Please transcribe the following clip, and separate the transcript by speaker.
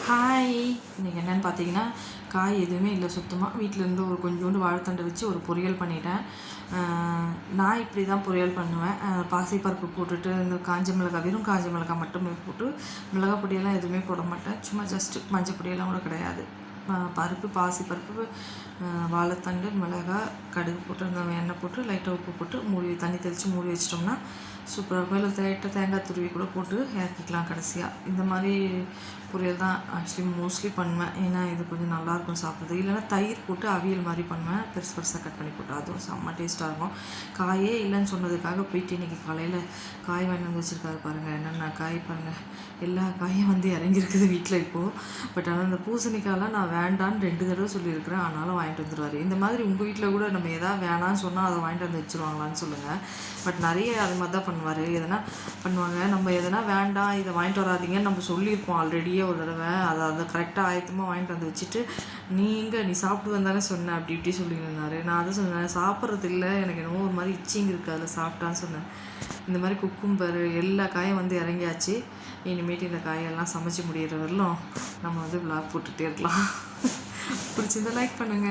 Speaker 1: Hi. இன்றைக்கி என்னென்னு பார்த்தீங்கன்னா, காய் எதுவுமே இல்லை சுத்தமாக. வீட்டிலேருந்து ஒரு கொஞ்சோண்டு வாழைத்தண்டை வச்சு ஒரு பொரியல் பண்ணிட்டேன். நான் இப்படி தான் பொரியல் பண்ணுவேன். பாசிப்பருப்பு போட்டுட்டு இந்த காஞ்ச மிளகாய், வெறும் காஞ்ச மிளகாய் மட்டுமே போட்டு, மிளகாய் பொடியெல்லாம் எதுவுமே போட மாட்டேன். சும்மா ஜஸ்ட்டு மஞ்சள் பொடியெல்லாம் கூட கிடையாது. பாசிப்பருப்பு, வாழைத்தண்டு, மிளகாய், கடுகு போட்டு அந்த எண்ணெய் போட்டு லைட்டாக உப்பு போட்டு மூடி தண்ணி தெளித்து மூடி வச்சிட்டோம்னா சூப்பராக இருக்கும். இல்லை லைட்டாக தேங்காய் துருவி கூட போட்டு இறக்கிக்கலாம் கடைசியாக. இந்த மாதிரி பொரியல் தான் ஆக்சுவலி மோஸ்ட்லி பண்ணுவேன். ஏன்னா இது கொஞ்சம் நல்லாயிருக்கும் சாப்பிட்றது. இல்லைன்னா தயிர் போட்டு அவியல் மாதிரி பண்ணுவேன், பெருசு பெருசாக கட் பண்ணி போட்டு. அதுவும் செம்ம டேஸ்ட்டாக இருக்கும். காயே இல்லைன்னு சொன்னதுக்காக போயிட்டு இன்றைக்கி காலையில் காய் வாங்கி வந்து வச்சுருக்காரு பாருங்கள். என்னென்ன காய் பாருங்கள், எல்லா காயும் வந்து இறங்கியிருக்குது வீட்டில் இப்போது. பட் ஆனால் இந்த பூசணிக்காயெலாம் நான் வேண்டான்னு 2 தடவை சொல்லியிருக்கிறேன், ஆனாலும் வாங்கிட்டு வந்துடுவார். இந்த மாதிரி உங்கள் வீட்டில் கூட நம்ம எதாவது வேணான்னு சொன்னால் அதை வாங்கிட்டு வந்து வச்சுருவாங்களான்னு சொல்லுங்கள். பட் நிறைய அது மாதிரி தான் பண்ணுவார். எதனா பண்ணுவாங்க, நம்ம எதனா வேண்டாம் இதை வாங்கிட்டு வராதிங்கன்னு நம்ம சொல்லியிருப்போம் ஆல்ரெடியே ஒரு தடவை. அதை கரெக்டாக ஆயத்தமாக வாங்கிட்டு வந்து வச்சுட்டு, நீ சாப்பிட்டு வந்தானே சொன்னேன் அப்படி இப்படி சொல்லியிருந்தார். நான் அதை சொன்னேன், சாப்பிட்றது இல்லை, எனக்கு என்னமோ ஒரு மாதிரி இச்சிங் இருக்குது அதில் சாப்பிட்டான்னு சொன்னேன். இந்த மாதிரி குக்கும்பர் எல்லா காயும் வந்து இறங்கியாச்சு. இனிமேட்டு இந்த காயெல்லாம் சமைச்சு முடிகிற வரலும் நம்ம வந்து விளாக் போட்டுகிட்டே இருக்கலாம். பிடிச்சிருந்தா லைக் பண்ணுங்கள்.